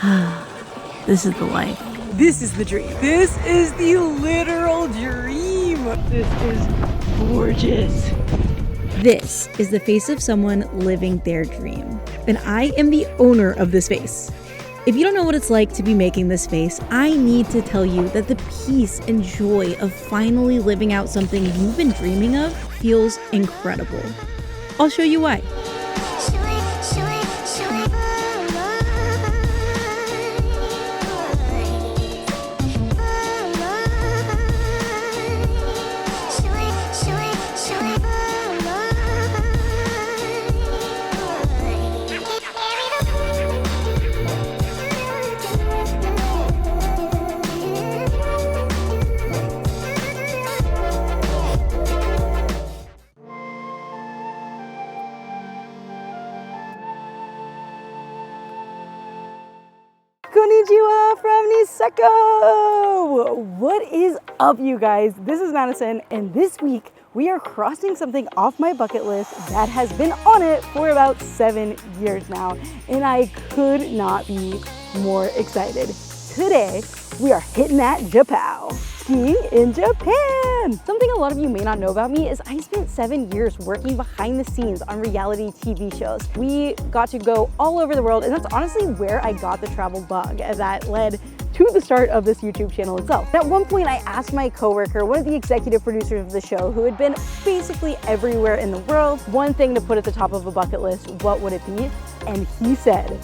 This is the life. This is the dream. This is the literal dream. This is gorgeous. This is the face of someone living their dream. And I am the owner of this face. If you don't know what it's like to be making this face, I need to tell you that the peace and joy of finally living out something you've been dreaming of feels incredible. I'll show you why. Konnichiwa from Niseko! What is up, you guys? This is Madison, and this week we are crossing something off my bucket list that has been on it for about 7 years now, and I could not be more excited. Today, we are hitting that Japow, skiing in Japan. Something a lot of you may not know about me is I spent 7 years working behind the scenes on reality TV shows. We got to go all over the world, and that's honestly where I got the travel bug that led to the start of this YouTube channel itself. At one point, I asked my coworker, one of the executive producers of the show, who had been basically everywhere in the world, one thing to put at the top of a bucket list, what would it be? And he said,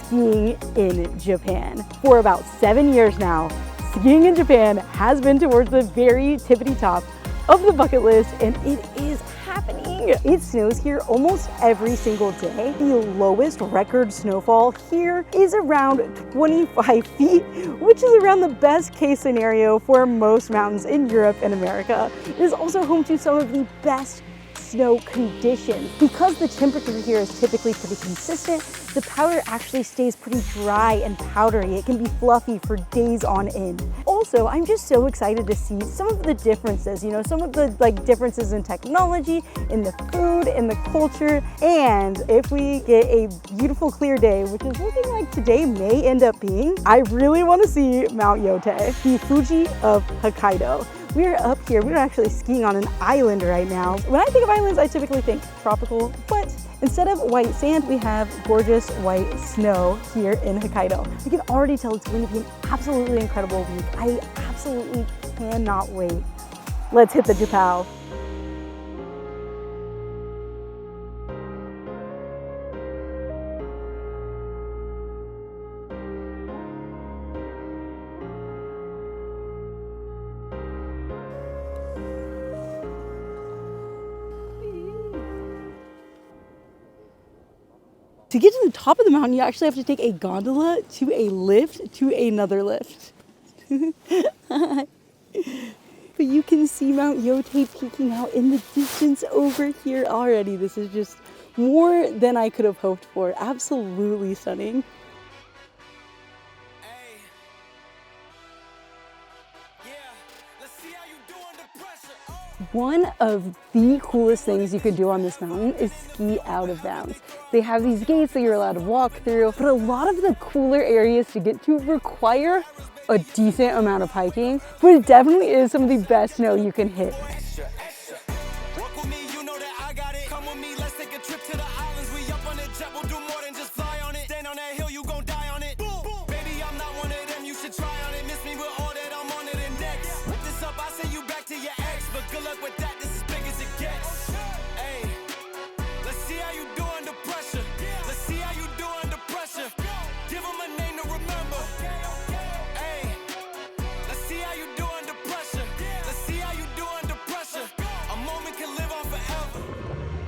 skiing in Japan. For about 7 years now, skiing in Japan has been towards the very tippity top of the bucket list, and it is happening. It snows here almost every single day. The lowest record snowfall here is around 25 feet, which is around the best case scenario for most mountains in Europe and America. It is also home to some of the best snow conditions. Because the temperature here is typically pretty consistent, the powder actually stays pretty dry and powdery. It can be fluffy for days on end. Also, I'm just so excited to see some of the differences, some of the differences in technology, in the food, in the culture, and if we get a beautiful clear day, which is looking like today may end up being, I really want to see Mount Yotei, the Fuji of Hokkaido. We're up here, we're actually skiing on an island right now. When I think of islands, I typically think tropical, but instead of white sand, we have gorgeous white snow here in Hokkaido. I can already tell it's going to be an absolutely incredible week. I absolutely cannot wait. Let's hit the Japow. To get to the top of the mountain, you actually have to take a gondola to a lift to another lift. But you can see Mount Yotei peeking out in the distance over here already. This is just more than I could have hoped for. Absolutely stunning. One of the coolest things you could do on this mountain is ski out of bounds. They have these gates that you're allowed to walk through, but a lot of the cooler areas to get to require a decent amount of hiking, but it definitely is some of the best snow you can hit.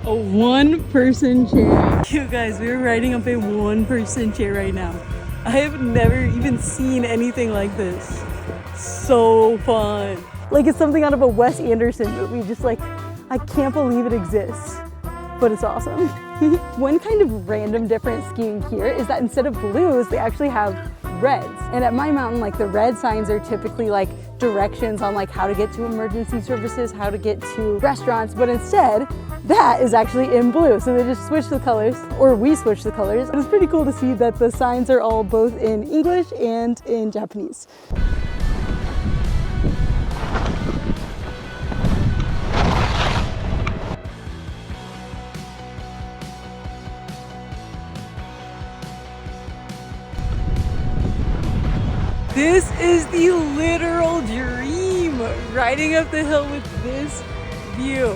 A one-person chair. You guys, we're riding up a one-person chair right now. I have never even seen anything like this. So fun. Like it's something out of a Wes Anderson movie. Just like, I can't believe it exists, but it's awesome. One kind of random difference skiing here is that instead of blues, they actually have reds. And at my mountain, like the red signs are typically like directions on like how to get to emergency services, how to get to restaurants, but instead, that is actually in blue. So they just switched the colors, or we switched the colors. It's pretty cool to see that the signs are all both in English and in Japanese. This is the literal dream, riding up the hill with this view.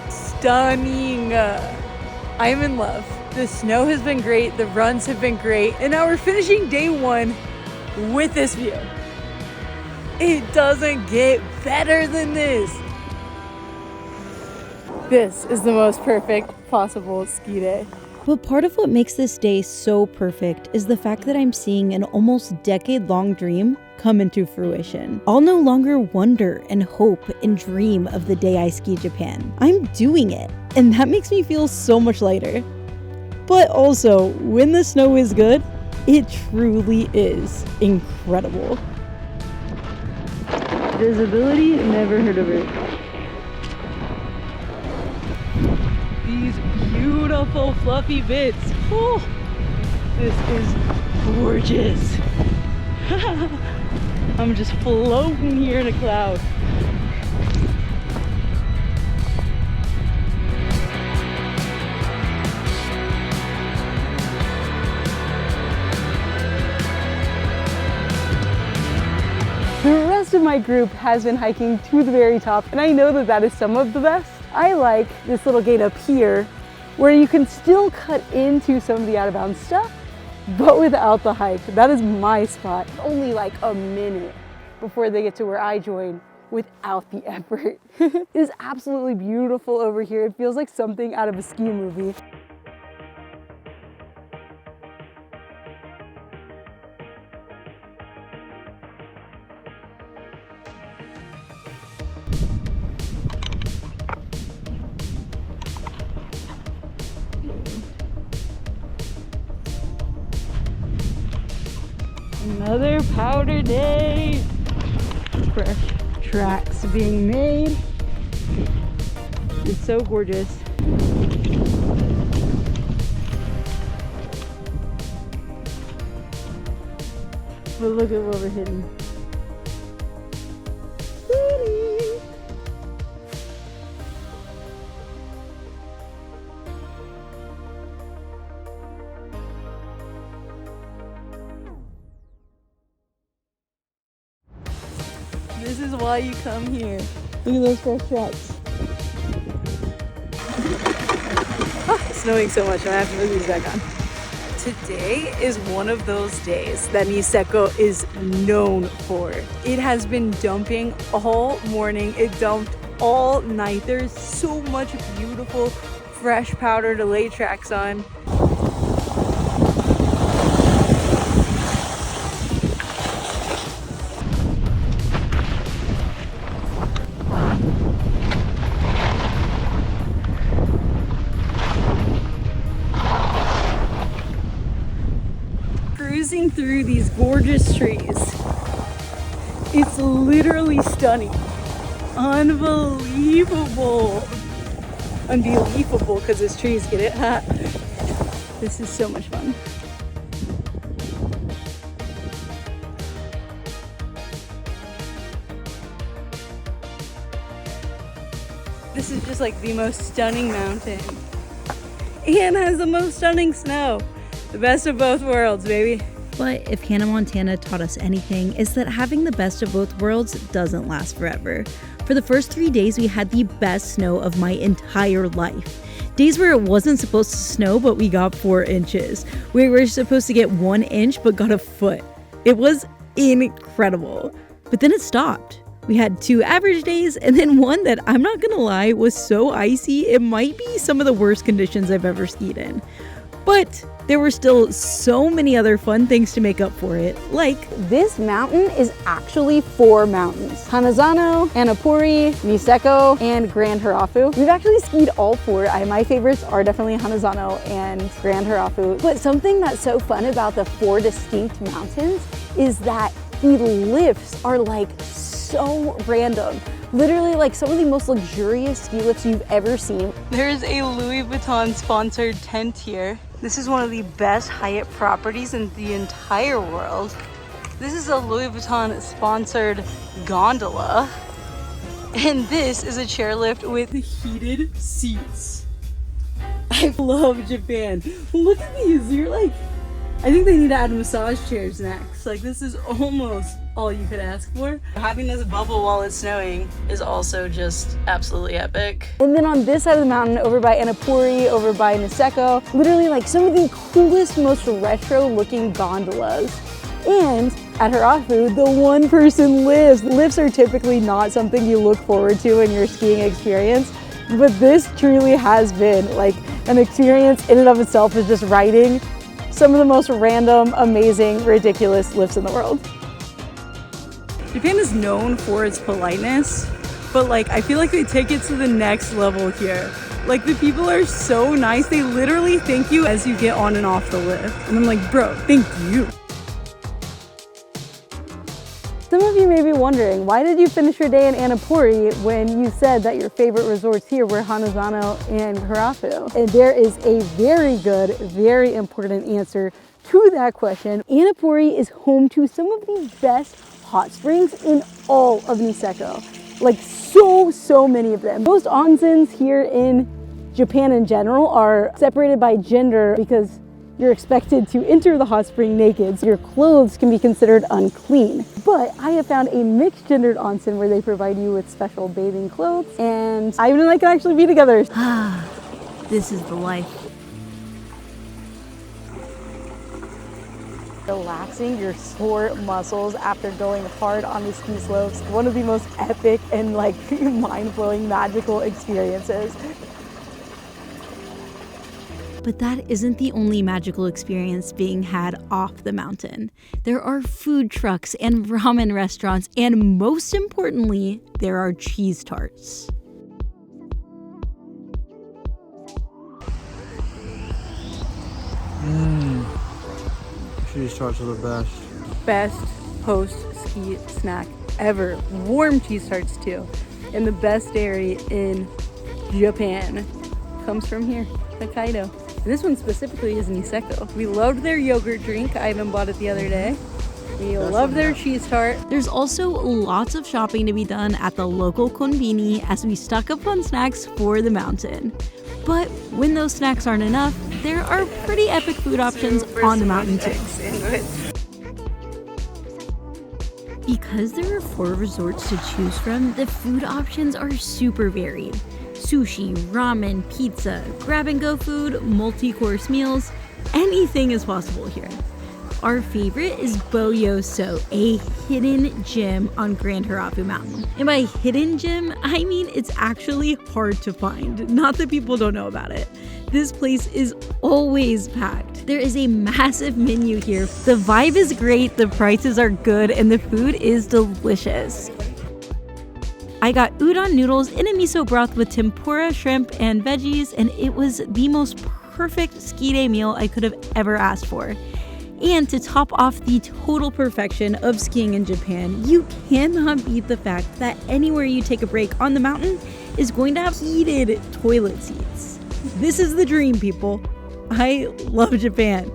Stunning. I'm in love. The snow has been great, the runs have been great, and now we're finishing day one with this view. It doesn't get better than this. This is the most perfect possible ski day. But part of what makes this day so perfect is the fact that I'm seeing an almost decade-long dream come into fruition. I'll no longer wonder and hope and dream of the day I ski Japan. I'm doing it, and that makes me feel so much lighter. But also, when the snow is good, it truly is incredible. Visibility, never heard of it. These beautiful fluffy bits. Oh, this is gorgeous. I'm just floating here in a cloud. The rest of my group has been hiking to the very top, and I know that that is some of the best. I like this little gate up here where you can still cut into some of the out of bounds stuff, but without the hike. That is my spot. Only like a minute before they get to where I join without the effort. It is absolutely beautiful over here. It feels like something out of a ski movie. Another powder day. Fresh tracks being made. It's so gorgeous. But look at what we're hitting. This is why you come here. Look at those fresh tracks. It's snowing so much, I have to put these back on. Today is one of those days that Niseko is known for. It has been dumping all morning. It dumped all night. There's so much beautiful fresh powder to lay tracks on. Cruising through these gorgeous trees. It's literally stunning. Unbelievable. Unbelievable because it's trees, get it? This is so much fun. This is just like the most stunning mountain. And has the most stunning snow. The best of both worlds, baby. But if Hannah Montana taught us anything, it's that having the best of both worlds doesn't last forever. For the first 3 days, we had the best snow of my entire life. Days where it wasn't supposed to snow, but we got 4 inches. We were supposed to get 1 inch, but got a foot. It was incredible. But then it stopped. We had 2 average days, and then one that, I'm not gonna lie, was so icy, it might be some of the worst conditions I've ever skied in. But there were still so many other fun things to make up for it, like this mountain is actually 4 mountains: Hanazono, Annupuri, Niseko, and Grand Hirafu. We've actually skied all 4. My favorites are definitely Hanazono and Grand Hirafu. But something that's so fun about the 4 distinct mountains is that the lifts are like so random. Literally like some of the most luxurious ski lifts you've ever seen. There's a Louis Vuitton sponsored tent here. This is one of the best Hyatt properties in the entire world. This is a Louis Vuitton sponsored gondola. And this is a chairlift with heated seats. I love Japan. Look at these, you're like, I think they need to add massage chairs next. Like this is almost all you could ask for. Having this bubble while it's snowing is also just absolutely epic. And then on this side of the mountain, over by Annupuri, over by Niseko, literally like some of the coolest, most retro looking gondolas. And at Hirafu, the 1-person lifts. Lifts are typically not something you look forward to in your skiing experience, but this truly has been like an experience in and of itself, is just riding some of the most random, amazing, ridiculous lifts in the world. Japan is known for its politeness, but like I feel like they take it to the next level here. Like the people are so nice, they literally thank you as you get on and off the lift. And I'm like, bro, thank you. Some of you may be wondering, why did you finish your day in Annupuri when you said that your favorite resorts here were Hanazono and Hirafu? And there is a very good, very important answer to that question. Annupuri is home to some of the best hot springs in all of Niseko. Like so many of them. Most onsens here in Japan in general are separated by gender because you're expected to enter the hot spring naked, so your clothes can be considered unclean. But I have found a mixed gendered onsen where they provide you with special bathing clothes, and I even like can actually be together. This is the life. Relaxing your sore muscles after going hard on the ski slopes. One of the most epic and like mind-blowing magical experiences. But that isn't the only magical experience being had off the mountain. There are food trucks and ramen restaurants, and most importantly, there are cheese tarts. Cheese tarts are the best. Best post-ski snack ever. Warm cheese tarts too. And the best dairy in Japan comes from here, Hokkaido. This one specifically is Niseko. We loved their yogurt drink. I even bought it the other day. We love their cheese tart. There's also lots of shopping to be done at the local konbini as we stock up on snacks for the mountain. But when those snacks aren't enough, there are pretty epic food options on the mountain too. Because there are 4 resorts to choose from, the food options are super varied. Sushi, ramen, pizza, grab-and-go food, multi-course meals, anything is possible here. Our favorite is Boyoso, a hidden gem on Grand Hirafu Mountain. And by hidden gem, I mean it's actually hard to find, not that people don't know about it. This place is always packed. There is a massive menu here. The vibe is great, the prices are good, and the food is delicious. I got udon noodles in a miso broth with tempura, shrimp, and veggies, and it was the most perfect ski day meal I could have ever asked for. And to top off the total perfection of skiing in Japan, you cannot beat the fact that anywhere you take a break on the mountain is going to have heated toilet seats. This is the dream, people. I love Japan.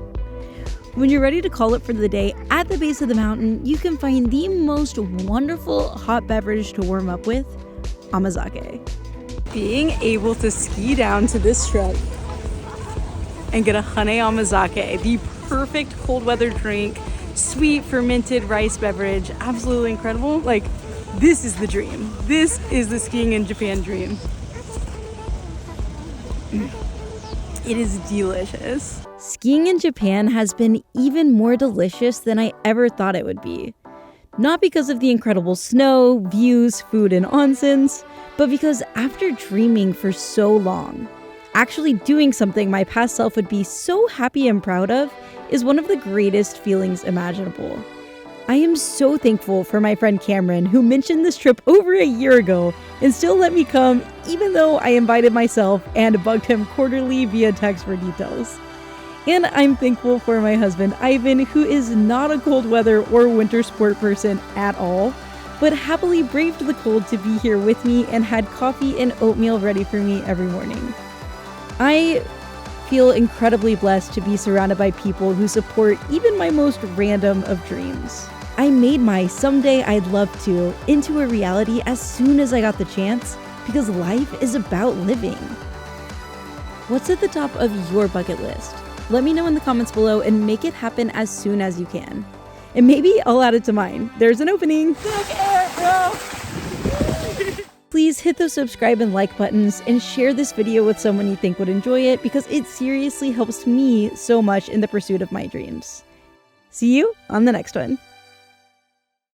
When you're ready to call it for the day, at the base of the mountain, you can find the most wonderful hot beverage to warm up with, amazake. Being able to ski down to this strut and get a hane amazake, the perfect cold weather drink, sweet fermented rice beverage, absolutely incredible. Like, this is the dream. This is the skiing in Japan dream. It is delicious. Skiing in Japan has been even more delicious than I ever thought it would be. Not because of the incredible snow, views, food, and onsens, but because after dreaming for so long, actually doing something my past self would be so happy and proud of is one of the greatest feelings imaginable. I am so thankful for my friend Cameron, who mentioned this trip over a year ago and still let me come even though I invited myself and bugged him quarterly via text for details. And I'm thankful for my husband Ivan, who is not a cold weather or winter sport person at all, but happily braved the cold to be here with me and had coffee and oatmeal ready for me every morning. I feel incredibly blessed to be surrounded by people who support even my most random of dreams. I made my someday I'd love to into a reality as soon as I got the chance, because life is about living. What's at the top of your bucket list? Let me know in the comments below and make it happen as soon as you can. And maybe I'll add it to mine. There's an opening. Please hit those subscribe and like buttons and share this video with someone you think would enjoy it, because it seriously helps me so much in the pursuit of my dreams. See you on the next one.